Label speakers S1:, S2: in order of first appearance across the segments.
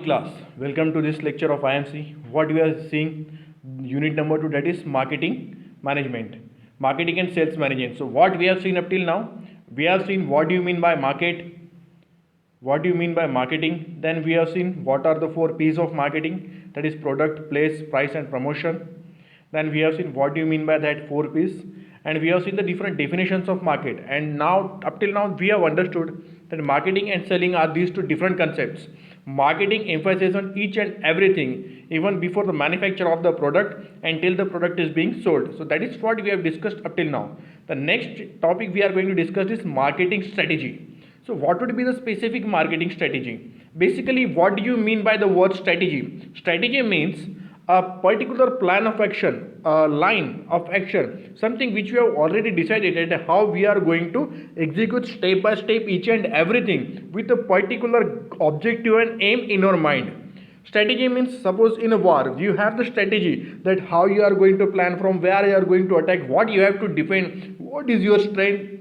S1: class. Welcome to this lecture of IMC. What we are seeing, unit number 2, that is marketing management, marketing and sales management. So what we have seen up till now, we have seen what do you mean by market, what do you mean by marketing. Then we have seen what are the 4 P's of marketing, that is product, place, price and promotion. Then we have seen what do you mean by that 4 P's, and we have seen the different definitions of market. And now up till now we have understood that marketing and selling are these two different concepts. Marketing emphasizes on each and everything even before the manufacture of the product until the product is being sold. So that is what we have discussed up till now. The next topic we are going to discuss is marketing strategy. So what would be the specific marketing strategy? Basically, what do you mean by the word strategy? Strategy means a particular plan of action, a line of action, something which we have already decided that how we are going to execute step by step each and everything with a particular objective and aim in our mind. Strategy means, suppose in a war you have the strategy that how you are going to plan, from where you are going to attack, what you have to defend, what is your strength,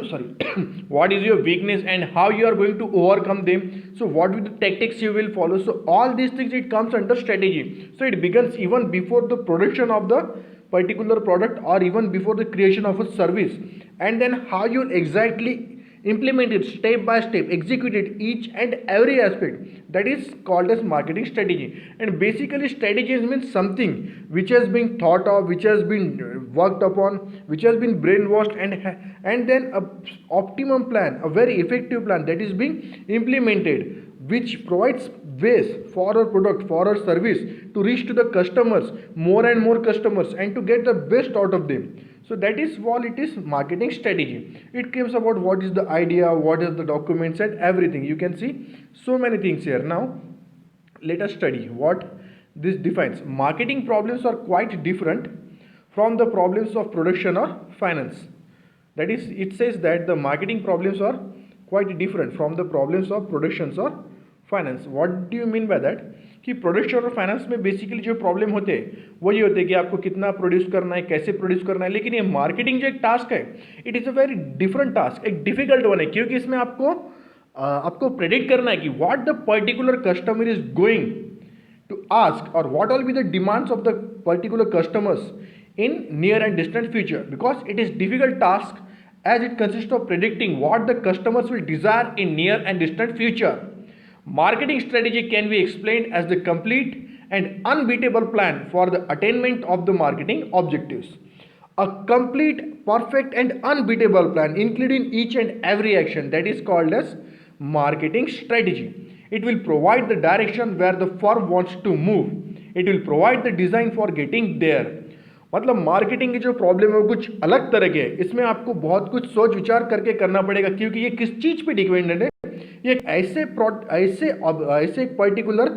S1: sorry, what is your weakness and how you are going to overcome them. So what will the tactics you will follow. So all these things, it comes under strategy. So it begins even before the production of the particular product or even before the creation of a service, and then how you exactly implement it step by step, execute it each and every aspect, that is called as marketing strategy. And basically strategies means something which has been thought of, which has been worked upon, which has been brainwashed, and then a optimum plan, a very effective plan that is being implemented, which provides ways for our product, for our service to reach to the customers, more and more customers, and to get the best out of them. So that is what it is, marketing strategy. It comes about what is the idea, what is the documents and everything. You can see so many things here. Now let us study what this defines. Marketing problems are quite different from the problems of production or finance. That is, it says that the marketing problems are quite different from the problems of productions or finance. What do you mean by that कि production और finance में basically जो problem होते हैं वही होते हैं कि आपको कितना प्रोड्यूस करना है, कैसे प्रोड्यूस करना है. लेकिन ये मार्केटिंग जो एक टास्क है, it is a very different task, एक डिफिकल्ट वन है, क्योंकि इसमें आपको प्रेडिक्ट करना है कि what the particular customer is going to ask और what all be the demands of the particular customers in near and distant future, because it is difficult task as it consists of predicting what the customers will desire in near and distant future. Marketing strategy can be explained as the complete and unbeatable plan for the attainment of the marketing objectives. A complete, perfect and unbeatable plan including each and every action, that is called as marketing strategy. It will provide the direction where the firm wants to move. It will provide the design for getting there. मतलब marketing की जो problem है वो कुछ अलग तरह के है. इसमें आपको बहुत कुछ सोच विचार करके करना पड़ेगा, क्योंकि ये किस चीज़ पे डिपेंडेंट है. ये ऐसे एक पर्टिकुलर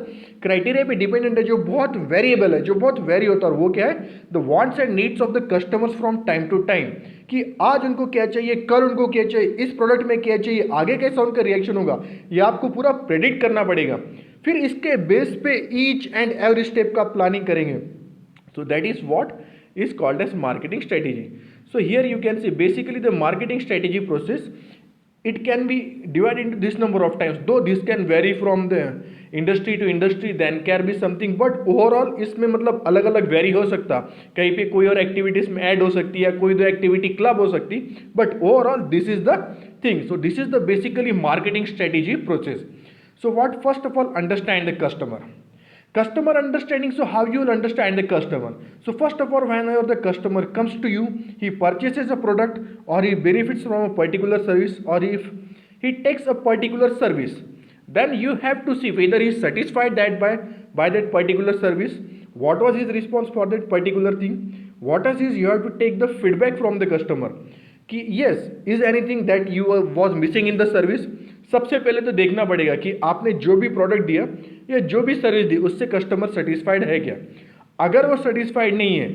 S1: क्राइटेरिया पे डिपेंडेंट है जो बहुत वेरिएबल है, जो बहुत वेरी होता है. और वो क्या है, the wants and needs of the customers from time to time, कि आज उनको क्या चाहिए, कल उनको क्या चाहिए, इस प्रोडक्ट में क्या चाहिए, आगे कैसा उनका रिएक्शन होगा, ये आपको पूरा प्रेडिक्ट करना पड़ेगा. फिर इसके बेस पे ईच एंड एवरी स्टेप का प्लानिंग करेंगे. सो that is what is called as marketing strategy. So here you can see basically the marketing strategy process, it can be divided into this number of times, though this can vary from the industry to industry, then can be something, but overall इसमें मतलब अलग अलग very हो सकता, कहीं पे कोई और एक्टिविटीज में ऐड हो सकती है, कोई दो एक्टिविटी क्लब हो सकती, but overall this is the thing. So this is the basically marketing strategy process. So what, first of all understand the customer. Customer understanding. So how you will understand the customer? So first of all, whenever the customer comes to you, he purchases a product or he benefits from a particular service, or if he takes a particular service, then you have to see whether he is satisfied that by that particular service, what was his response for that particular thing, what is his, you have to take the feedback from the customer कि yes, is anything that you was missing in the service. सबसे पहले तो देखना पड़ेगा कि आपने जो भी प्रोडक्ट दिया या जो भी सर्विस दी उससे कस्टमर सेटिस्फाइड है क्या. अगर वो सेटिस्फाइड नहीं है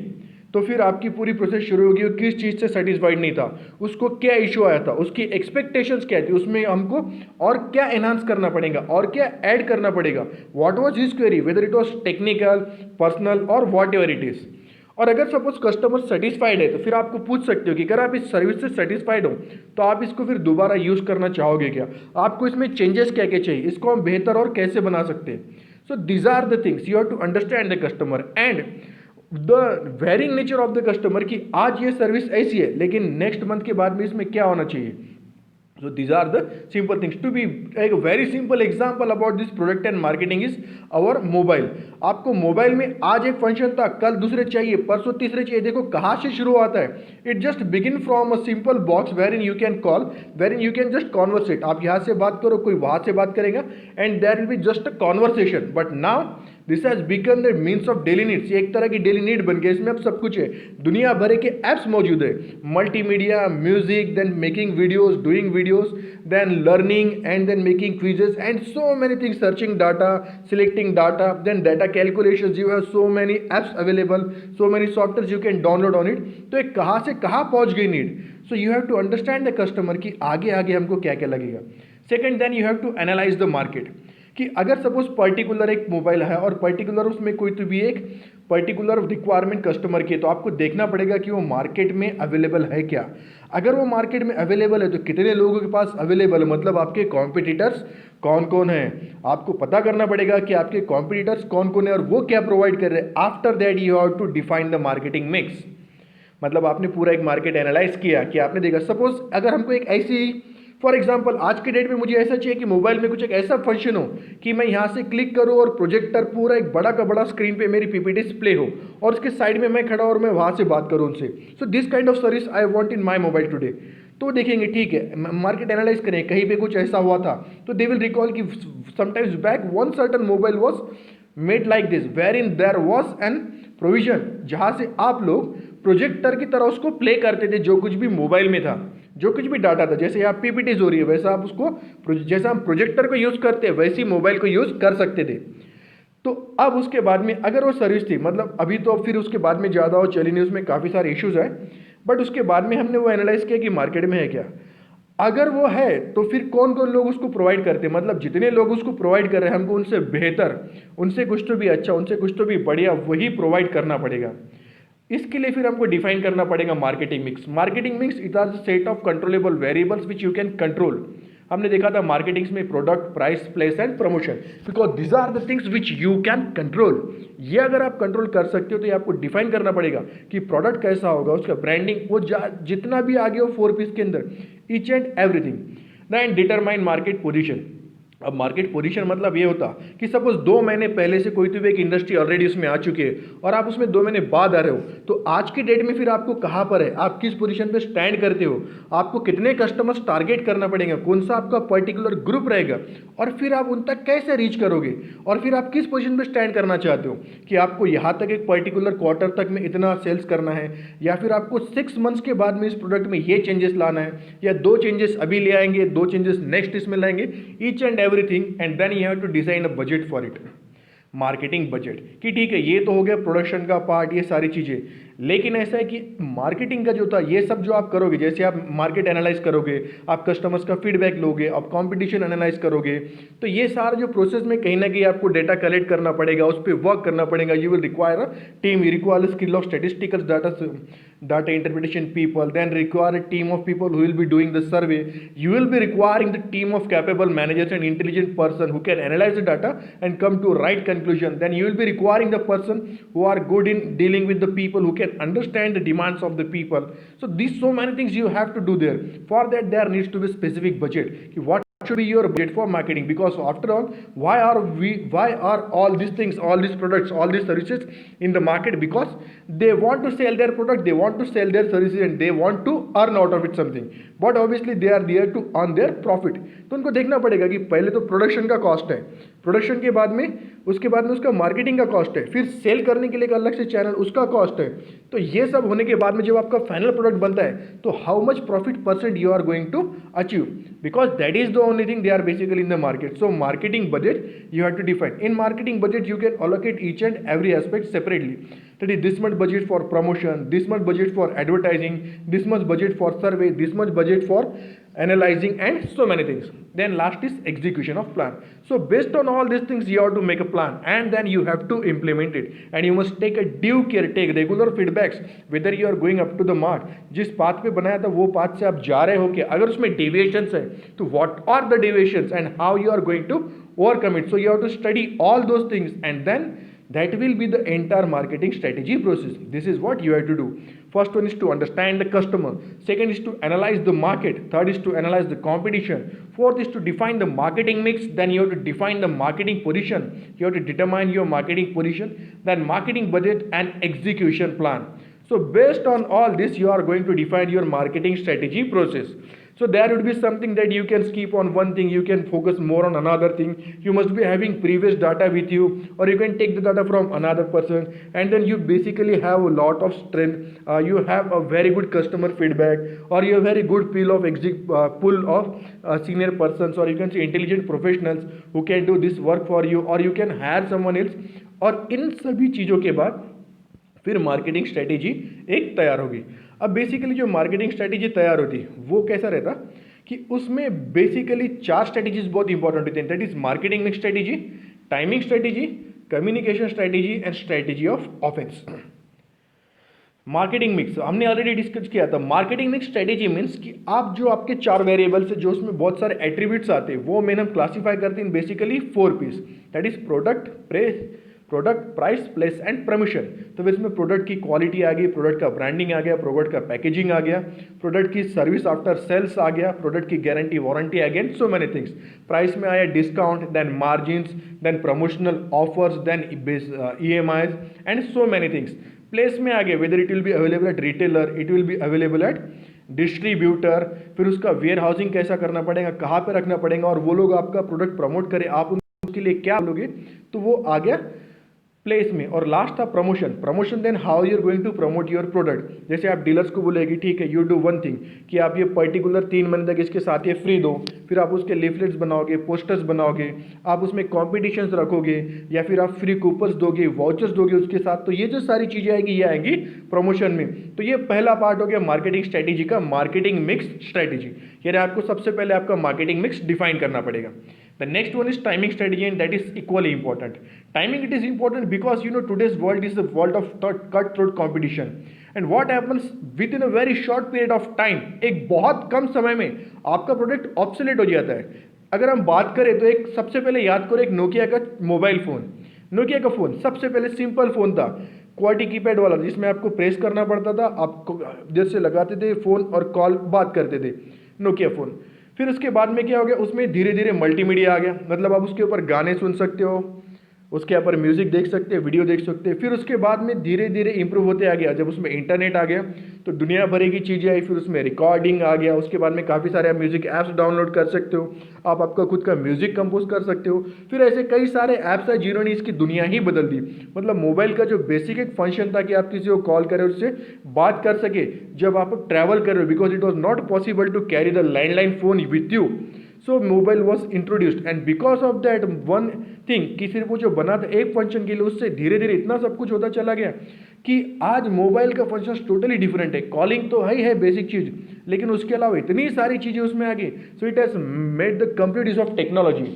S1: तो फिर आपकी पूरी प्रोसेस शुरू होगी, वो किस चीज़ से सेटिस्फाइड नहीं था, उसको क्या इशू आया था, उसकी एक्सपेक्टेशंस क्या थी, उसमें हमको और क्या एनहांस करना पड़ेगा और क्या ऐड करना पड़ेगा, what was his query, whether it was technical, personal और व्हाट एवर इट इज़. और अगर सपोज कस्टमर सेटिस्फाइड है तो फिर आपको पूछ सकते हो कि अगर आप इस सर्विस से सेटिस्फाइड हो तो आप इसको फिर दोबारा यूज़ करना चाहोगे क्या, आपको इसमें चेंजेस क्या क्या चाहिए, इसको हम बेहतर और कैसे बना सकते हैं. So these are the things you have to understand the customer and the varying nature of the customer कि आज ये सर्विस ऐसी है लेकिन नेक्स्ट मंथ के बाद में इसमें क्या होना चाहिए. So these are the simple things. To be like a very simple example about this product and marketing is our mobile. आपको मोबाइल में आज एक फंक्शन था, कल दूसरे चाहिए, परसों तीसरे चाहिए. देखो कहाँ से शुरू होता है. It just begin from a simple box where in you can call, where in you can just conversate. आप यहाँ से बात करो, कोई वहाँ से बात करेगा and there will be just a conversation. But now this has become the means of daily needs. ये एक तरह की डेली नीड बन गई. इसमें अब सब कुछ है, दुनिया भर के ऐप्स मौजूद है, multimedia, music, then making videos, doing videos, then learning and then making quizzes and so many things, searching data, selecting data, then data calculations. You have so many apps available, so many softwares you can download on it. तो एक कहाँ से कहाँ पहुँच गई need. So you have to understand the customer कि आगे आगे हमको क्या क्या लगेगा. Second, then you have to analyze the market कि अगर सपोज पर्टिकुलर एक मोबाइल है और पर्टिकुलर उसमें कोई तो भी एक पर्टिकुलर रिक्वायरमेंट कस्टमर की है तो आपको देखना पड़ेगा कि वो मार्केट में अवेलेबल है क्या. अगर वो मार्केट में अवेलेबल है तो कितने लोगों के पास अवेलेबल है, मतलब आपके कॉम्पिटिटर्स कौन कौन हैं. आपको पता करना पड़ेगा कि आपके कॉम्पिटिटर्स कौन कौन है और वो क्या प्रोवाइड कर रहे हैं. After that you have to define the marketing mix. मतलब आपने पूरा एक मार्केट एनालाइज किया कि आपने देखा सपोज अगर हमको एक ऐसी, फॉर एग्जाम्पल आज के डेट में मुझे ऐसा चाहिए कि मोबाइल में कुछ एक ऐसा फंक्शन हो कि मैं यहाँ से क्लिक करूँ और प्रोजेक्टर पूरा एक बड़ा का बड़ा स्क्रीन पे मेरी पीपीटी डिस्प्ले हो और उसके साइड में मैं खड़ा और मैं वहाँ से बात करूँ उनसे. So this kind of service I want in my mobile today. तो देखेंगे ठीक है, मार्केट एनालाइज करें, कहीं पे कुछ ऐसा हुआ था तो दे विल रिकॉल कि sometimes back one certain mobile was made like this where in there was an provision, जहाँ से आप लोग प्रोजेक्टर की तरह उसको प्ले करते थे. जो कुछ भी मोबाइल में था, जो कुछ भी डाटा था, जैसे यहाँ पीपीटीज हो रही है वैसा आप उसको, जैसा हम प्रोजेक्टर को यूज़ करते हैं वैसे ही मोबाइल को यूज़ कर सकते थे. तो अब उसके बाद में अगर वो सर्विस थी, मतलब अभी तो फिर उसके बाद में ज़्यादा वो चली नहीं, उसमें काफ़ी सारे इश्यूज आए, बट उसके बाद में हमने वो एनालाइज किया कि मार्केट में है क्या. अगर वो है तो फिर कौन कौन लोग उसको प्रोवाइड करते हैं, मतलब जितने लोग उसको प्रोवाइड कर रहे हैं हमको उनसे बेहतर, उनसे कुछ तो भी अच्छा, उनसे कुछ तो भी बढ़िया वही प्रोवाइड करना पड़ेगा. इसके लिए फिर हमको डिफाइन करना पड़ेगा marketing mix. Marketing mix it are set of controllable variables which you can control. हमने देखा था मार्केटिंग्स में product, price, place and promotion, because this are the things which you can control. ये अगर आप कंट्रोल कर सकते हो तो ये आपको डिफाइन करना पड़ेगा कि प्रोडक्ट कैसा होगा, उसका ब्रांडिंग, वो जितना भी आगे हो 4 पीस के अंदर, each and everything. Then determine market position. अब मार्केट पोजीशन मतलब ये होता कि सपोज 2 महीने पहले से कोई तो भी एक इंडस्ट्री ऑलरेडी उसमें आ चुकी है और आप उसमें 2 महीने बाद आ रहे हो, तो आज की डेट में फिर आपको कहाँ पर है, आप किस पोजीशन पे स्टैंड करते हो, आपको कितने कस्टमर्स टारगेट करना पड़ेगा, कौन सा आपका पर्टिकुलर ग्रुप रहेगा और फिर आप उन तक कैसे रीच करोगे और फिर आप किस पोजीशन पे स्टैंड करना चाहते हो कि आपको यहाँ तक एक पर्टिकुलर क्वार्टर तक में इतना सेल्स करना है या फिर आपको 6 मंथ्स के बाद में इस प्रोडक्ट में ये चेंजेस लाना है या 2 चेंजेस अभी ले आएंगे, 2 चेंजेस नेक्स्ट इसमें लाएंगे, each and everything. And then you have to design a budget for it. Marketing budget कि ठीक है ये तो हो गया प्रोडक्शन का पार्ट, ये सारी चीज़ें, लेकिन ऐसा है कि मार्केटिंग का जो था ये सब जो आप करोगे, जैसे आप मार्केट एनालाइज करोगे, आप कस्टमर्स का फीडबैक लोगे, आप कंपटीशन एनालाइज करोगे, तो ये सारा जो प्रोसेस में कहीं ना कहीं आपको डेटा कलेक्ट करना पड़ेगा, उस पर वर्क करना पड़ेगा. You will require a team, you require skill of statistical data interpretation people, then require a team of people who will be doing the survey. You will be requiring the team of capable managers and intelligent person who can analyze the data and come to right conclusion. Then you will be requiring the person who are good in dealing with the people, who can understand the demands of the people. So these so many things you have to do there. For that there needs to be specific budget. What should be your budget for marketing? Because after all, why are all these things, all these products, all these services in the market? Because they want to sell their product, they want to sell their services and they want to earn out of it something, but obviously they are there to earn their profit. तो उनको देखना पड़ेगा कि पहले तो production का cost है, production के बाद में उसका मार्केटिंग का कॉस्ट है, फिर सेल करने के लिए एक अलग से चैनल, उसका कॉस्ट है. तो ये सब होने के बाद में जब आपका फाइनल प्रोडक्ट बनता है तो how much profit percent you are going to achieve, because that is the only thing they are basically in the market. So marketing budget you have to define. In marketing budget you can allocate each and every aspect separately. That is this much budget for promotion, this much budget for advertising, this much budget for survey, this much budget for analyzing, and so many things. Then last is execution of plan. So based on all these things you have to make a plan and then you have to implement it, and you must take a due care, take regular feedbacks whether you are going up to the mark. जिस path पे बनाया था वो path से आप जा रहे हो कि अगर उसमें deviations है तो what are the deviations and how you are going to overcome it. So you have to study all those things and then that will be the entire marketing strategy process. This is what you have to do. First one is to understand the customer, second is to analyze the market, third is to analyze the competition, fourth is to define the marketing mix, then you have to define the marketing position, you have to determine your marketing position, then marketing budget and execution plan. So based on all this you are going to define your marketing strategy process. So there would be something that you can skip on one thing, you can focus more on another thing. You must be having previous data with you, or you can take the data from another person, and then you basically have a lot of strength. You have a very good customer feedback, or you have very good pull of senior persons, or you can say intelligent professionals who can do this work for you, or you can hire someone else. और इन सभी चीज़ों के बाद फिर marketing strategy एक तैयार होगी. अब बेसिकली जो मार्केटिंग स्ट्रेटेजी तैयार होती है वो कैसा रहता कि उसमें बेसिकली 4 स्ट्रेटेजीज बहुत इंपॉर्टेंट होती हैं. That is marketing mix strategy, timing strategy, communication strategy and strategy of offence. Marketing mix हमने ऑलरेडी डिस्कस किया था. मार्केटिंग मिक्स स्ट्रेटेजी मीन्स कि आप जो आपके 4 वेरिएबल्स है जो उसमें बहुत सारे एट्रीब्यूट्स आते हैं वो मेन हम क्लासीफाई करते हैं basically 4 P's. That is product, price, place and promotion. तो फिर इसमें प्रोडक्ट की क्वालिटी आ गई, प्रोडक्ट का ब्रांडिंग आ गया, प्रोडक्ट का पैकेजिंग आ गया, प्रोडक्ट की सर्विस आफ्टर सेल्स आ गया, प्रोडक्ट की guarantee warranty again so many things. Price में आया discount, then margins, then promotional offers, then EMIs and so many things. Place में आ गया whether it will be available at retailer, it will be available at distributor, फिर उसका where housing कैसा करना पड़ेगा, कहाँ पे रखना पड़ेगा, और वो लोग आपका प्रोडक्ट प्रमोट करें, आप उसके लिए क्या बोलोगे, तो वो आ गया प्लेस में. और लास्ट था promotion then how you are going to promote your product. जैसे आप डीलर्स को बोलेगी ठीक है यू डू वन थिंग कि आप ये पर्टिकुलर 3 महीने तक इसके साथ ये फ्री दो, फिर आप उसके लीफलेट्स बनाओगे, पोस्टर्स बनाओगे, आप उसमें कॉम्पिटिशन्स रखोगे, या फिर आप फ्री कूपन्स दोगे, वाउचर्स दोगे उसके साथ. तो ये जो सारी चीज़ें आएंगी ये आएंगी प्रमोशन में. तो ये पहला पार्ट हो गया मार्केटिंग स्ट्रेटेजी का, मार्केटिंग मिक्स स्ट्रेटेजी. यानी आपको सबसे पहले आपका मार्केटिंग मिक्स डिफाइन करना पड़ेगा. The next one is timing strategy, and that is equally important. Timing, it is important because you know today's world is a world of cutthroat competition. And what happens within a very short period of time, एक बहुत कम समय में आपका product obsolete हो जाता है. अगर हम बात करें तो एक सबसे पहले याद करो एक नोकिया का मोबाइल फ़ोन. नोकिया का फ़ोन सबसे पहले सिंपल फ़ोन था, क्वालिटी कीपैड वाला, जिसमें आपको प्रेस करना पड़ता था, आपको जैसे लगाते थे फ़ोन और कॉल बात करते थे, नोकिया फ़ोन. फिर उसके बाद में क्या हो गया, उसमें धीरे धीरे मल्टीमीडिया आ गया, मतलब आप उसके ऊपर गाने सुन सकते हो, उसके ऊपर म्यूजिक देख सकते हैं, वीडियो देख सकते हैं. फिर उसके बाद में धीरे धीरे इंप्रूव होते आ गया, जब उसमें इंटरनेट आ गया तो दुनिया भर की चीज़ें आई, फिर उसमें रिकॉर्डिंग आ गया, उसके बाद में काफ़ी सारे आप म्यूजिक ऐप्स डाउनलोड कर सकते हो, आप आपका खुद का म्यूजिक कंपोज कर सकते हो. फिर ऐसे कई सारे ऐप्स हैं जिन्होंने इसकी दुनिया ही बदल दी. मतलब मोबाइल का जो बेसिक एक फंक्शन था कि आप किसी को कॉल करें उससे बात कर सके जब आप ट्रैवल कर रहे हो, because it was not possible to carry the landline phone with you. So mobile was introduced and because of that one thing कि सिर्फ वो जो बना था एक फंक्शन के लिए, उससे धीरे धीरे इतना सब कुछ होता चला गया कि आज मोबाइल का फंक्शन टोटली डिफरेंट है. कॉलिंग तो है बेसिक चीज़, लेकिन उसके अलावा इतनी सारी चीज़ें उसमें आ गई. So it has made the complete use of technology.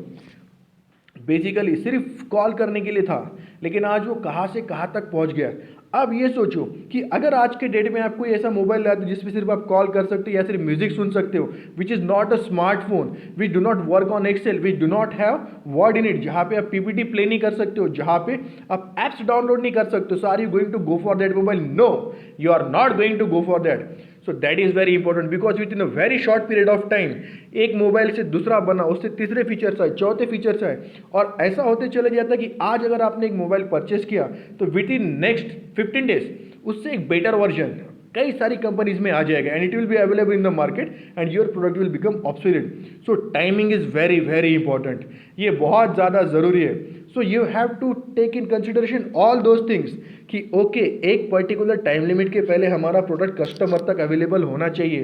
S1: Basically सिर्फ कॉल करने के लिए था, लेकिन आज वो कहाँ से कहाँ तक पहुँच गया. अब ये सोचो कि अगर आज के डेट में आप कोई ऐसा मोबाइल लाते हो जिसमें सिर्फ आप कॉल कर सकते हो या सिर्फ म्यूजिक सुन सकते हो, which is not a smartphone, which do not work on Excel, which do not have Word in it, जहाँ पे आप PPT प्ले नहीं कर सकते हो, जहाँ पे आप एप्स डाउनलोड नहीं कर सकते हो. So are you going to go for that mobile? No, you are not going to go for that. So that is very important because within a very short period of time एक mobile से दूसरा बना, उससे तीसरे features आए, चौथे features आए, और ऐसा होते चले जाता है कि आज अगर आपने एक मोबाइल परचेस किया तो विद इन नेक्स्ट 15 डेज उससे एक बेटर वर्जन कई सारी कंपनीज में आ जाएगा, and it will be available in the market and your product will become obsolete. So timing is very very important, ये बहुत ज़्यादा ज़रूरी है. So you have to take in consideration all those things कि okay एक particular time limit के पहले हमारा प्रोडक्ट कस्टमर तक अवेलेबल होना चाहिए,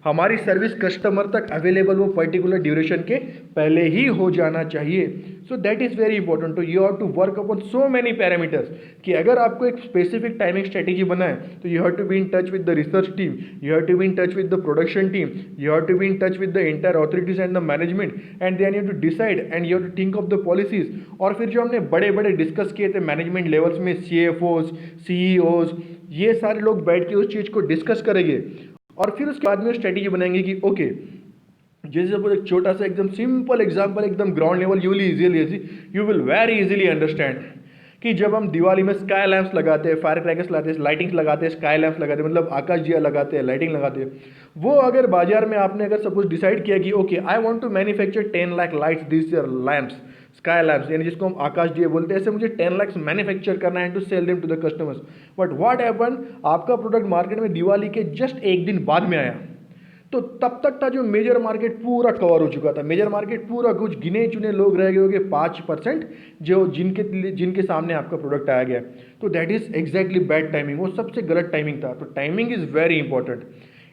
S1: हमारी सर्विस कस्टमर तक अवेलेबल वो पर्टिकुलर ड्यूरेशन के पहले ही हो जाना चाहिए। So that is very important. तो you have to work upon so many parameters कि अगर आपको एक स्पेसिफिक टाइमिंग स्ट्रेटेजी बना है तो you have to be in touch with the research team, you have to be in touch with the production team, you have to be in touch with the entire authorities and the management, and then you have to decide and you have to think of the policies. और फिर जो हमने बड़े बड़े discuss किए थे management levels में, CFOs, CEOs, ये सारे लोग बैठ के उस चीज़ को डिस्कस करेंगे और फिर उसके बाद में स्ट्रेटेजी बनाएंगे कि ओके, जैसे सपोज एक छोटा सा एकदम सिंपल एग्जांपल, एकदम ground level, you will very easily understand कि जब हम दिवाली में स्काई लैंप्स लगाते हैं, फायर क्रैकर्स लगाते हैं, लाइटिंग्स लगाते हैं, स्काई लैंप्स लगाते हैं, मतलब आकाश दिया लगाते हैं, लाइटिंग लगाते हैं, वो अगर बाजार में आपने अगर सपोज डिसाइड किया कि okay I want to manufacture 10 lakh lights this year, lamps, sky lamps, यानी जिसको हम आकाश दिए बोलते हैं, ऐसे मुझे 10 लाख मैन्युफैक्चर करना है to sell them to the customers. But what happen, आपका प्रोडक्ट मार्केट में दिवाली के जस्ट एक दिन बाद में आया, तो तब तक था जो मेजर मार्केट पूरा कवर हो चुका था। मेजर मार्केट पूरा, कुछ गिने चुने लोग रह गए होंगे 5% जो जिनके सामने आपका प्रोडक्ट आया गया। तो that is exactly bad timing, वो सबसे गलत टाइमिंग था। तो timing is very important.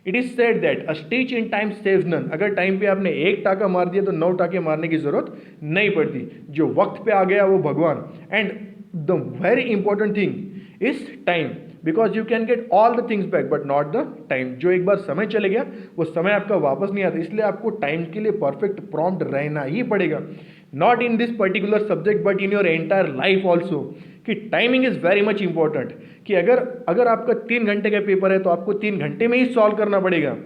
S1: It is said that a stitch in time saves none. अगर टाइम पे आपने एक टाका मार दिया तो 9 टाके मारने की जरूरत नहीं पड़ती। जो वक्त पे आ गया वो भगवान। And the very important thing is time, because you can get all the things back but not the time. जो एक बार समय चले गया वो समय आपका वापस नहीं आता, इसलिए आपको टाइम के लिए परफेक्ट प्रॉम्प्ट रहना ही पड़ेगा, not in this particular subject but in your entire life also. कि timing is very much important. कि अगर आपका 3 घंटे का पेपर है तो आपको 3 घंटे में ही सॉल्व करना पड़ेगा,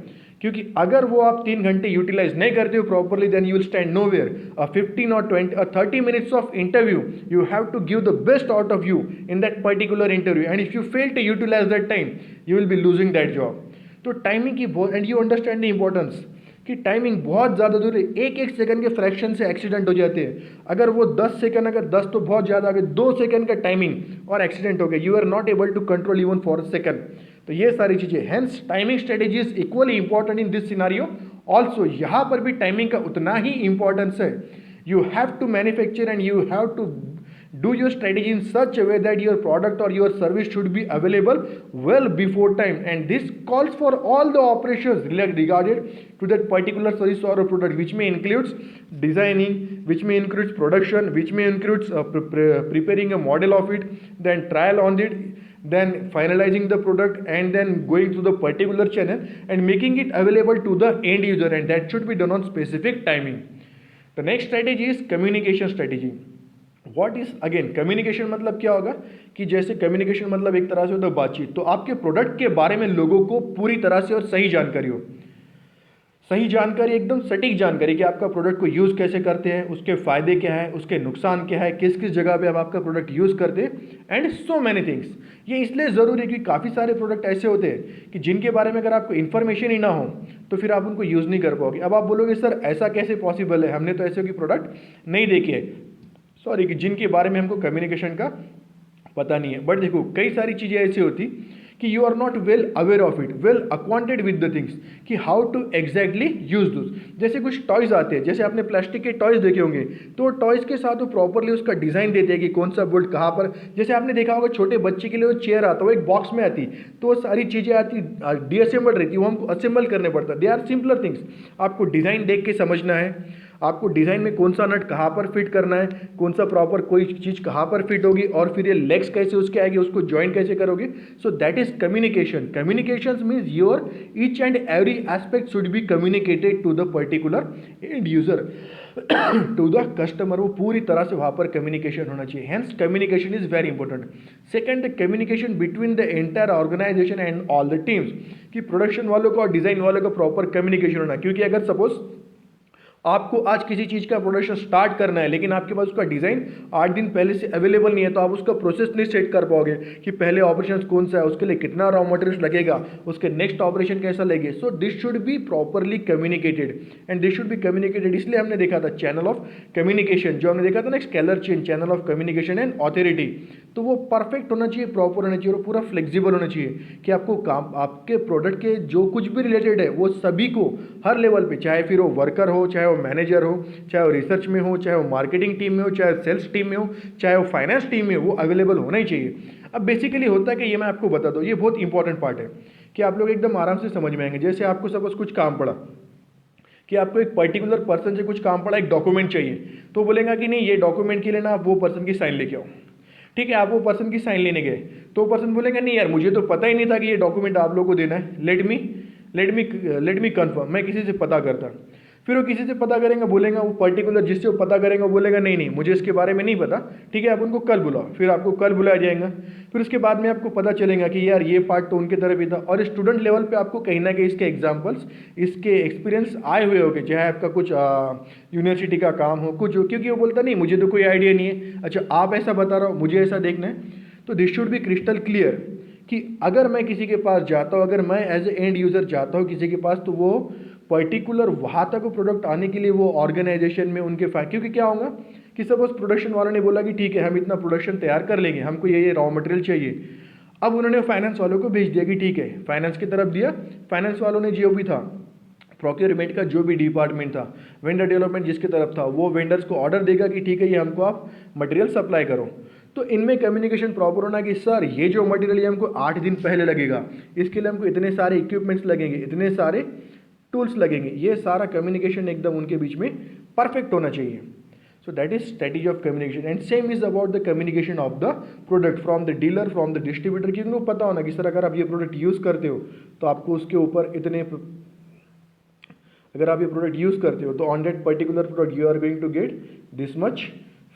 S1: क्योंकि अगर वो आप 3 घंटे यूटिलाइज नहीं करते हो properly then you will stand nowhere. 15 or 20 or 30 minutes of interview, you have to give the best out of you in that particular interview, and if you fail to utilize that time you will be losing that job. तो timing की बहुत, and you understand the importance कि timing बहुत ज़्यादा जरूरी है। एक second के फ्रैक्शन से एक्सीडेंट हो जाते हैं। अगर वो 10 सेकंड, अगर 10 तो बहुत ज़्यादा, अगर 2 सेकंड का टाइमिंग और एक्सीडेंट हो गया, you are not able to control even for a second. तो ये सारी चीज़ें, hence timing strategy is equally important in this scenario also. यहाँ पर भी टाइमिंग का उतना ही इंपॉर्टेंस है। You have to manufacture and you have to do your strategy in such a way that your product or your service should be available well before time, and this calls for all the operations regarded to that particular service or a product, which may includes designing, which may includes production, which may includes preparing a model of it, then trial on it, then finalizing the product, and then going to the particular channel and making it available to the end user, and that should be done on specific timing. The next strategy is communication strategy. What is again communication, मतलब क्या होगा कि जैसे communication मतलब एक तरह से होता है बातचीत। तो आपके प्रोडक्ट के बारे में लोगों को पूरी तरह से और सही जानकारी हो, सही जानकारी, एकदम सटीक जानकारी कि आपका प्रोडक्ट को यूज़ कैसे करते हैं, उसके फ़ायदे क्या है, उसके नुकसान क्या है, किस किस जगह पे आप आपका प्रोडक्ट यूज़ करते हैं, एंड सो मैनी थिंग्स। ये इसलिए ज़रूरी है कि काफ़ी सारे प्रोडक्ट ऐसे होते हैं कि जिनके बारे में अगर आपको इन्फॉर्मेशन ही ना हो तो फिर आप उनको यूज़ नहीं कर पाओगे। अब आप बोलोगे सर ऐसा कैसे पॉसिबल है, हमने तो ऐसे की प्रोडक्ट नहीं देखे है, सॉरी, कि जिनके बारे में हमको कम्युनिकेशन का पता नहीं है। बट देखो कई सारी चीज़ें ऐसी होती कि you are not well aware of it, well acquainted with the things कि how to exactly use those. जैसे कुछ टॉयज़ आते हैं, जैसे आपने प्लास्टिक के टॉयज़ देखे होंगे, तो टॉयज़ के साथ वो प्रॉपरली उसका डिज़ाइन देते हैं कि कौन सा बोल्ट कहाँ पर। जैसे आपने देखा होगा छोटे बच्चे के लिए वो चेयर आता है, वो एक बॉक्स में आती, तो वो सारी चीज़ें आती डीअसेंबल रहती, वो हमको असेंबल करने पड़ता है। They are simpler things. आपको डिज़ाइन देख के समझना है, आपको डिज़ाइन में कौन सा नट कहाँ पर फिट करना है, कौन सा प्रॉपर कोई चीज़ कहाँ पर फिट होगी, और फिर ये लेग्स कैसे उसके आएगी, उसको ज्वाइन कैसे करोगे। So that is communication. Communication means your each and every aspect should be communicated to the particular end user, to the customer. वो पूरी तरह से वहाँ पर कम्युनिकेशन होना चाहिए। Hence communication is very important. Second, the communication between the entire organization and all the teams, कि production वालों को और डिज़ाइन वालों का प्रॉपर कम्युनिकेशन होना। क्योंकि अगर सपोज आपको आज किसी चीज़ का प्रोडक्शन स्टार्ट करना है लेकिन आपके पास उसका डिज़ाइन 8 दिन पहले से अवेलेबल नहीं है, तो आप उसका प्रोसेस नहीं सेट कर पाओगे कि पहले ऑपरेशन कौन सा है, उसके लिए कितना रॉ मटेरियल लगेगा, उसके नेक्स्ट ऑपरेशन कैसा लगेगा। So this should be properly communicated and this should be communicated. इसलिए हमने देखा था चैनल ऑफ कम्युनिकेशन, जो हमने देखा था ना, scalar chain, channel of communication and authority. तो वो परफेक्ट होना चाहिए, प्रॉपर होना चाहिए और पूरा फ्लेक्सिबल होना चाहिए कि आपको काम, आपके प्रोडक्ट के जो कुछ भी रिलेटेड है वो सभी को हर लेवल पे, चाहे फिर वो वर्कर हो, चाहे वो मैनेजर हो, चाहे वो रिसर्च में हो, चाहे वो मार्केटिंग टीम में हो, चाहे सेल्स टीम में हो, चाहे वो फाइनेंस टीम में हो, वो अवेलेबल होना ही चाहिए। अब बेसिकली होता है कि ये मैं आपको बता दूँ, ये बहुत इंपॉर्टेंट पार्ट है कि आप लोग एकदम आराम से समझ में आएंगे। जैसे आपको सपोज कुछ काम पड़ा कि आपको एक पर्टिकुलर पर्सन से कुछ काम पड़ा, एक डॉक्यूमेंट चाहिए, तो बोलेगा कि नहीं ये डॉक्यूमेंट के लिए ना आप वो पर्सन की साइन लेके आओ। ठीक है, आप वो पर्सन की साइन लेने गए तो वो पर्सन बोलेगा नहीं यार मुझे तो पता ही नहीं था कि ये डॉक्यूमेंट आप लोगों को देना है, लेट मी कंफर्म, मैं किसी से पता करता। फिर वो किसी से पता करेंगे, बोलेगा वो पर्टिकुलर जिससे वो पता करेंगे वो बोलेगा नहीं नहीं मुझे इसके बारे में नहीं पता, ठीक है आप उनको कल बुलाओ। फिर आपको कल बुलाया जाएगा। फिर उसके बाद में आपको पता चलेगा कि यार ये पार्ट तो उनके तरफ ही था। और स्टूडेंट लेवल पे आपको कहीं ना कहीं इसके एग्जांपल्स, इसके एक्सपीरियंस आए हुए होंगे, चाहे आपका कुछ यूनिवर्सिटी का काम हो, कुछ हो, क्योंकि वो बोलता नहीं मुझे तो कोई आइडिया नहीं है, अच्छा आप ऐसा बता रहा हो मुझे ऐसा देखना है। तो this should be crystal clear कि अगर मैं किसी के पास जाता हूँ, अगर मैं एज ए एंड यूज़र जाता हूँ किसी के पास, तो वो पर्टिकुलर वहाँ तक वो प्रोडक्ट आने के लिए वो ऑर्गेनाइजेशन में उनके क्योंकि क्या होगा कि सपोज प्रोडक्शन वालों ने बोला कि ठीक है हम इतना प्रोडक्शन तैयार कर लेंगे, हमको ये रॉ मटेरियल चाहिए। अब उन्होंने फाइनेंस वालों को भेज दिया कि ठीक है, फाइनेंस की तरफ दिया, फाइनेंस वालों ने जो भी था प्रोक्योरमेंट का जो भी डिपार्टमेंट था, वेंडर डेवलपमेंट जिसकी तरफ था, वो वेंडर्स को ऑर्डर देगा कि ठीक है ये हमको आप मटेरियल सप्लाई करो। तो इनमें कम्युनिकेशन प्रॉपर होना कि सर ये जो मटेरियल ये हमको 8 दिन पहले लगेगा, इसके लिए हमको इतने सारे इक्विपमेंट्स लगेंगे, इतने सारे टूल्स लगेंगे, ये सारा कम्युनिकेशन एकदम उनके बीच में परफेक्ट होना चाहिए। So that is strategy of communication and same is about the communication of the product from the dealer, from the distributor, कि उनको पता होना कि सर अगर आप ये प्रोडक्ट यूज़ करते हो तो आपको उसके ऊपर इतने, अगर आप ये प्रोडक्ट यूज़ करते हो तो on that particular product you are going to get this much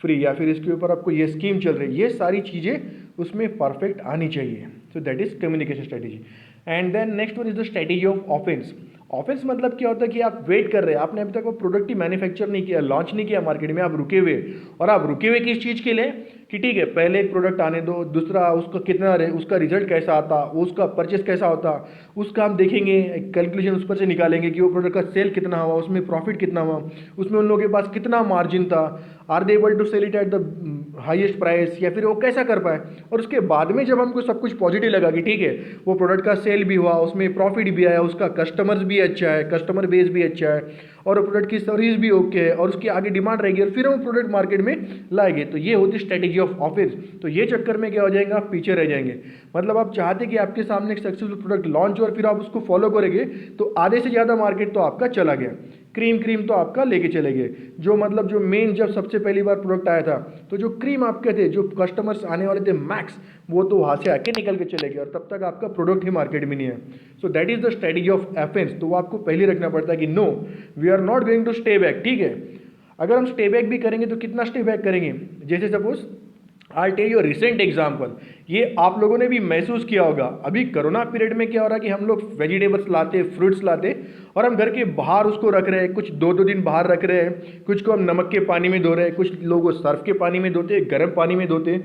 S1: free, या फिर इसके ऊपर आपको ये स्कीम चल रही है, ये सारी चीज़ें उसमें परफेक्ट आनी चाहिए। So that is communication strategy. And then next one is the strategy of offense. Offense मतलब क्या होता है कि आप वेट कर रहे हैं, आपने अभी तक वो प्रोडक्ट ही मैन्युफैक्चर नहीं किया, लॉन्च नहीं किया मार्केट में, आप रुके हुए। और आप रुके हुए किस चीज़ के लिए कि ठीक है पहले एक प्रोडक्ट आने दो, दूसरा उसका कितना उसका रिजल्ट कैसा आता, उसका परचेस कैसा होता, उसका हम देखेंगे, कैलकुलेशन उस पर से निकालेंगे कि वो प्रोडक्ट का सेल कितना हुआ, उसमें प्रॉफिट कितना हुआ, उसमें उन लोगों के पास कितना मार्जिन था, are they able to sell it at the highest price, या फिर वो कैसा कर पाए। और उसके बाद में जब हमको सब कुछ पॉजिटिव लगा कि ठीक है वो प्रोडक्ट का सेल भी हुआ, उसमें प्रॉफिट भी आया, उसका कस्टमर्स भी अच्छा है, कस्टमर बेस भी अच्छा है, और वो प्रोडक्ट की सर्विस भी ओके है, और उसकी आगे डिमांड रहेगी, और फिर हम प्रोडक्ट मार्केट में लाएंगे। तो ये होती स्ट्रेटेजी ऑफ ऑफिस। तो ये चक्कर में क्या हो जाएगा, आप पीछे रह जाएंगे। मतलब आप चाहते कि आपके सामने एक सक्सेसफुल प्रोडक्ट लॉन्च हो और फिर आप उसको फॉलो करेंगे, तो आधे से ज़्यादा मार्केट तो आपका चला गया, क्रीम तो आपका लेके चले गए। जो मतलब जो मेन जब सबसे पहली बार प्रोडक्ट आया था तो जो क्रीम आपके थे, जो कस्टमर्स आने वाले थे मैक्स, वो तो वहाँ से आके निकल के चले गए, और तब तक आपका प्रोडक्ट ही मार्केट में नहीं है। So that is the strategy of offence. तो वो आपको पहले रखना पड़ता है कि no we are not going to stay back. ठीक है, अगर हम स्टे बैक भी करेंगे तो कितना स्टे बैक करेंगे, जैसे suppose I tell you recent example, ये आप लोगों ने भी महसूस किया होगा। अभी कोरोना पीरियड में क्या हो रहा है कि हम लोग वेजिटेबल्स लाते, फ्रूट्स लाते, और हम घर के बाहर उसको रख रहे हैं, कुछ 2-2 दिन बाहर रख रहे हैं, कुछ को हम नमक के पानी में धो रहे हैं, कुछ लोग सर्फ के पानी में धोते, गर्म पानी में धोते।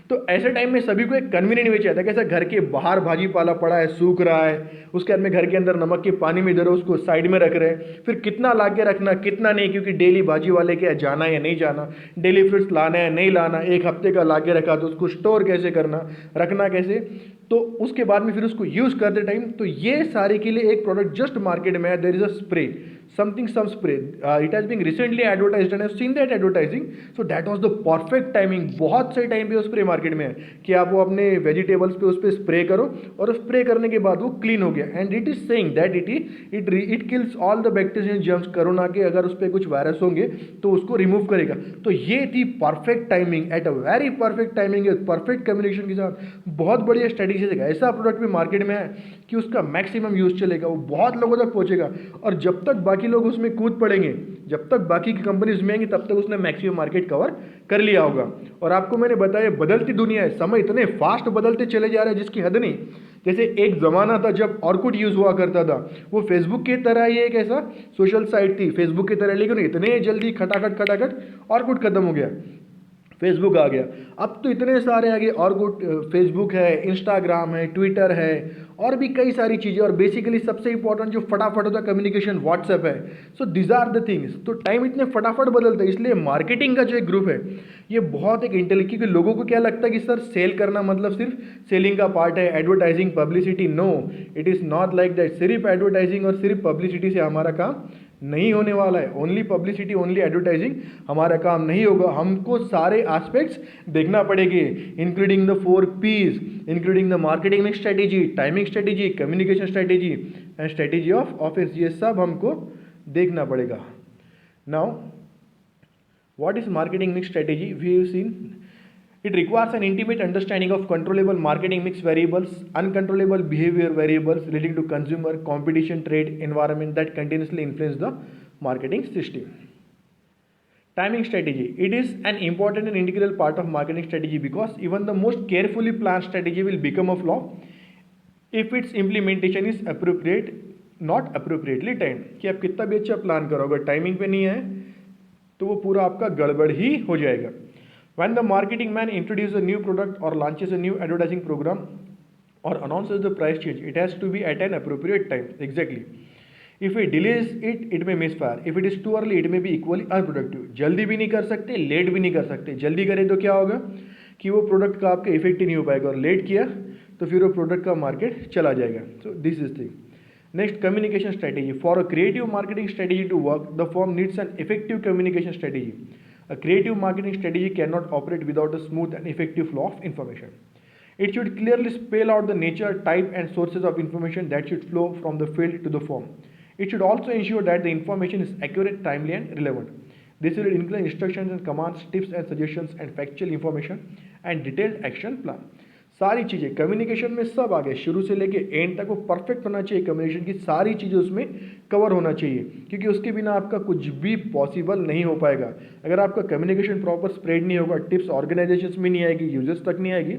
S1: तो ऐसे टाइम में सभी को एक कन्वीनियंट वे चाहिए था, कैसा घर के बाहर भाजी पाला पड़ा है, सूख रहा है, उसके बाद में घर के अंदर नमक के पानी में धो रहे, उसको साइड में रख रहे हैं, फिर कितना ला के रखना कितना नहीं, क्योंकि डेली भाजी वाले के जाना है या नहीं जाना, डेली फ्रूट्स लाना है नहीं लाना, एक हफ्ते का ला के रखा तो उसको स्टोर कैसे करना, रखना कैसे, तो उसके बाद में फिर उसको यूज़ करते टाइम, तो ये सारे के लिए एक प्रोडक्ट जस्ट मार्केट में है, there is a spray, something some spray, it has been recently advertised and I've seen that advertising, so that was the perfect timing। बहुत सही टाइम पे वो स्प्रे मार्केट में है कि आप वो अपने वेजिटेबल्स पे उस पर स्प्रे करो, और स्प्रे करने के बाद वो क्लीन हो गया, and it is saying that it kills all the bacteria germs, corona के अगर उस पर कुछ वायरस होंगे तो उसको रिमूव करेगा। तो ये थी perfect timing, at a very perfect timing, perfect communication के साथ बहुत बढ़िया स्ट्रेटेजी है। ऐसा प्रोडक्ट भी मार्केट में है कि उसका मैक्सिमम यूज चलेगा, वो बहुत लोगों तक पहुंचेगा, और जब तक बाकी लोग उसमें कूद पड़ेंगे, जब तक बाकी की कंपनीज में आएंगी, तब तक उसने मैक्सिमम मार्केट कवर कर लिया होगा। और आपको मैंने बताया बदलती दुनिया है, समय इतने फास्ट बदलते चले जा रहे हैं जिसकी हद नहीं। जैसे एक ज़माना था जब ऑर्कुट यूज़ हुआ करता था, वो फेसबुक की तरह ही एक ऐसा सोशल साइट थी, फेसबुक की तरह, लेकिन इतने जल्दी खटाखट ऑर्कुट खत्म हो गया, फेसबुक आ गया। अब तो इतने सारे आगे, और फेसबुक है, इंस्टाग्राम है, ट्विटर है, और भी कई सारी चीज़ें, और बेसिकली सबसे इंपॉर्टेंट जो फटाफट होता है कम्युनिकेशन, व्हाट्सएप है। So these are the things. तो टाइम इतने फटाफट बदलता है, इसलिए मार्केटिंग का जो एक ग्रुप है ये बहुत एक इंटेलिजेंट, क्योंकि लोगों को क्या लगता है कि सर सेल करना मतलब सिर्फ सेलिंग का पार्ट है, advertising, publicity. No, it is not like that. सिर्फ एडवर्टाइजिंग और सिर्फ पब्लिसिटी से हमारा काम नहीं होने वाला है। ओनली पब्लिसिटी, ओनली एडवर्टाइजिंग हमारा काम नहीं होगा, हमको सारे एस्पेक्ट्स देखना पड़ेंगे, including the 4 P's, including the marketing strategy, timing strategy, communication strategy and strategy of office, ये सब हमको देखना पड़ेगा। Now what is marketing mix strategy? We have seen it requires an intimate understanding of controllable marketing mix variables, uncontrollable behavior variables relating to consumer, competition, trade, environment that continuously influence the marketing system. Timing strategy. It is an important and integral part of marketing strategy because even the most carefully planned strategy will become a flop if its implementation is appropriate, not appropriately timed. कि आप कितना भी अच्छा plan करो, अगर timing पे नहीं है तो वो पूरा आपका गड़बड़ ही हो जाएगा। When the marketing man introduces a new product or launches a new advertising program or announces the price change, it has to be at an appropriate time. Exactly. If it delays it, it may misfire. If it is too early, it may be equally unproductive. जल्दी भी नहीं कर सकते, late भी नहीं कर सकते। जल्दी करें तो क्या होगा कि वो प्रोडक्ट का आपका इफेक्ट ही नहीं हो पाएगा, और लेट किया तो फिर वो प्रोडक्ट का मार्केट चला जाएगा। सो this is thing. Next, communication strategy. For a creative marketing strategy to work, the firm needs an effective communication strategy. A creative marketing strategy cannot operate without a smooth and effective flow of information. It should clearly spell out the nature, type, and sources of information that should flow from the field to the firm. It should also ensure that the information is accurate, timely, and relevant. This will include instructions and commands, tips and suggestions, and factual information, and detailed action plan. सारी चीज़ें communication में सब आ गए, शुरू से लेके and तक वो परफेक्ट होना चाहिए। कम्युनिकेशन की सारी चीज़ें उसमें कवर होना चाहिए, क्योंकि उसके बिना आपका कुछ भी पॉसिबल नहीं हो पाएगा। अगर आपका कम्युनिकेशन प्रॉपर स्प्रेड नहीं होगा, टिप्स ऑर्गेनाइजेशन में नहीं आएगी, यूजर्स तक नहीं आएगी,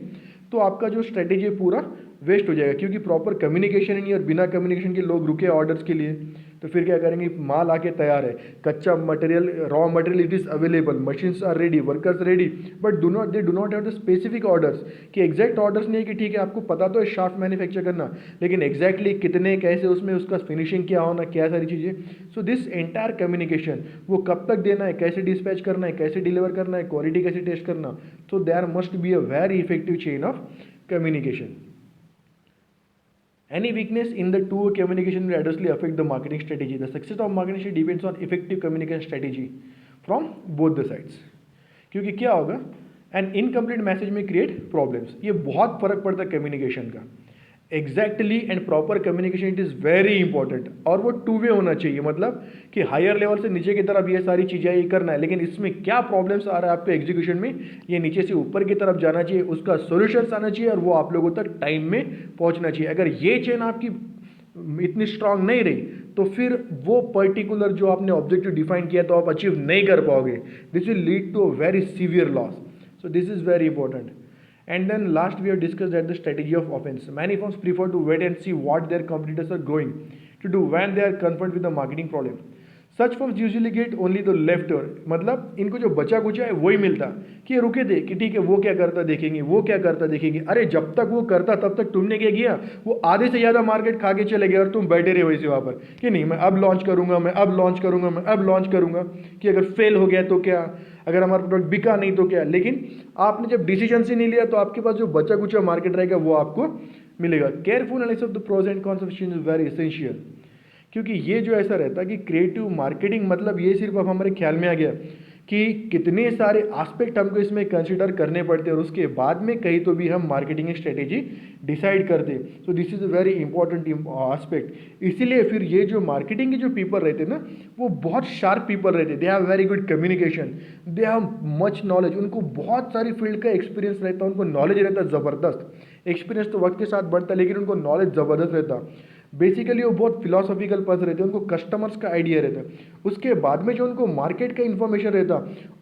S1: तो आपका जो स्ट्रेटेजी है पूरा वेस्ट हो जाएगा, क्योंकि प्रॉपर कम्युनिकेशन ही नहीं। और बिना कम्युनिकेशन के लोग रुके ऑर्डर्स के लिए, तो फिर क्या करेंगे? माल आके तैयार है, कच्चा material, raw material it is available, machines are ready, workers ready, but they do not have the specific orders. कि एग्जैक्ट ऑर्डर्स नहीं है कि ठीक है आपको पता तो है शाफ्ट मैन्युफैक्चर करना, लेकिन एग्जैक्टली कितने, कैसे, उसमें उसका फिनिशिंग क्या होना, क्या सारी चीज़ें। सो दिस एंटायर कम्युनिकेशन, वो कब तक देना है, कैसे डिस्पैच करना है, कैसे डिलीवर करना है, क्वालिटी कैसे टेस्ट करना। So there must be a very effective chain of communication. Any weakness in the two communication will adversely affect the marketing strategy. The success of marketing strategy depends on effective communication strategy from both the sides. क्योंकि क्या होगा, N incomplete message में create problems. ये बहुत फर्क पड़ता है communication का। Exactly and proper communication it is very important, और वो 2 वे होना चाहिए, मतलब कि हायर लेवल से नीचे की तरफ ये सारी चीज़ें ये करना है, लेकिन इसमें क्या प्रॉब्लम्स आ रहा है आपके एग्जीक्यूशन में, ये नीचे से ऊपर की तरफ जाना चाहिए, उसका सोल्यूशंस आना चाहिए, और वो आप लोगों तक टाइम में पहुंचना चाहिए। अगर ये चेन आपकी इतनी स्ट्रांग नहीं रही, तो फिर वो पर्टिकुलर जो आपने ऑब्जेक्टिव डिफाइन किया तो आप अचीव नहीं कर पाओगे। This will lead to a very severe loss. So this is very important. And then last we have discussed that the strategy of offense. Many firms prefer to wait and see what their competitors are going to do when they are confronted with a marketing problem. Such firms usually get only the leftover, मतलब इनको जो बचा कुचा है वही मिलता, कि ये रुके थे कि ठीक है वो क्या करता देखेंगे, वो क्या करता देखेंगे। अरे जब तक वो करता तब तक तुमने क्या किया, वो आधे से ज़्यादा मार्केट खा के चले गए और तुम बैठे रहे वैसे वहाँ पर कि नहीं मैं अब लॉन्च करूँगा, मैं अब लॉन्च करूँगा, मैं अब लॉन्च करूँगा, कि अगर फेल हो गया तो क्या, अगर हमारा प्रोडक्ट बिका नहीं तो क्या। लेकिन आपने जब डिसीजन से नहीं लिया तो आपके पास जो बचा कुचा मार्केट रहेगा वो आपको मिलेगा। Careful analysis of the pros and cons of is very essential, क्योंकि ये जो ऐसा रहता है कि क्रिएटिव मार्केटिंग मतलब ये सिर्फ अब हमारे ख्याल में आ गया कि कितने सारे एस्पेक्ट हमको इसमें कंसिडर करने पड़ते हैं और उसके बाद में कहीं तो भी हम मार्केटिंग स्ट्रेटेजी डिसाइड करते हैं। So this is a very important aspect. इसीलिए फिर ये जो मार्केटिंग के जो पीपल रहते हैं ना, वो बहुत शार्प पीपल रहते हैं। They have very good communication, they have much knowledge, उनको बहुत सारी फील्ड का एक्सपीरियंस रहता है, उनको नॉलेज रहता है ज़बरदस्त। एक्सपीरियंस तो वक्त के साथ बढ़ता है, लेकिन उनको नॉलेज ज़बरदस्त रहता। बेसिकली वो बहुत फिलोसॉफिकल पर्सन रहते हैं, उनको कस्टमर्स का आइडिया रहता है, उसके बाद में जो उनको मार्केट का इन्फॉर्मेशन रहता,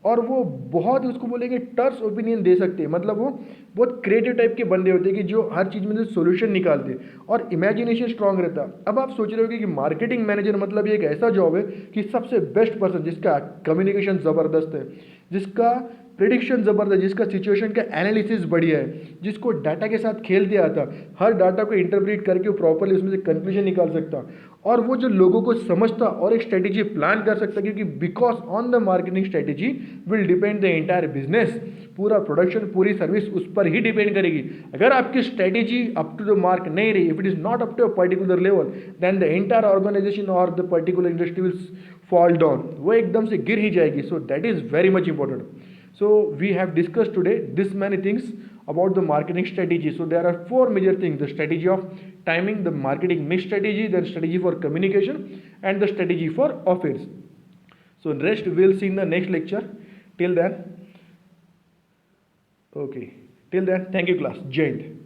S1: और वो बहुत उसको बोलेंगे टर्स ओपिनियन दे सकते हैं। मतलब वो बहुत क्रिएटिव टाइप के बंदे होते हैं कि जो हर चीज़ में से सोल्यूशन निकालते हैं, और इमेजिनेशन स्ट्रांग रहता। अब आप सोच रहे हो कि मार्केटिंग मैनेजर मतलब ये एक ऐसा जॉब है कि सबसे बेस्ट पर्सन जिसका कम्युनिकेशन ज़बरदस्त है, जिसका प्रेडिक्शन ज़बरदस्त, जिसका सिचुएशन का एनालिसिस बढ़िया है, जिसको डाटा के साथ खेलते आता, हर डाटा को इंटरप्रेट करके वो प्रॉपरली उसमें से कंक्लूजन निकाल सकता, और वो जो लोगों को समझता और एक स्ट्रेटेजी प्लान कर सकता, क्योंकि because on the marketing strategy will depend the entire business. पूरा प्रोडक्शन, पूरी सर्विस उस पर ही डिपेंड करेगी. अगर आपकी strategy up to the mark नहीं रही, if it is not up to a particular level, then the entire organisation और the particular industry will fall down. वो एकदम से गिर ही जाएगी. So that is very much important. So we have discussed today this many things about the marketing strategy. So there are four major things: the strategy of timing, the marketing mix strategy, then strategy for communication, and the strategy for affairs. So rest we'll see in the next lecture. Till then, okay. Till then, thank you class. Jai Hind.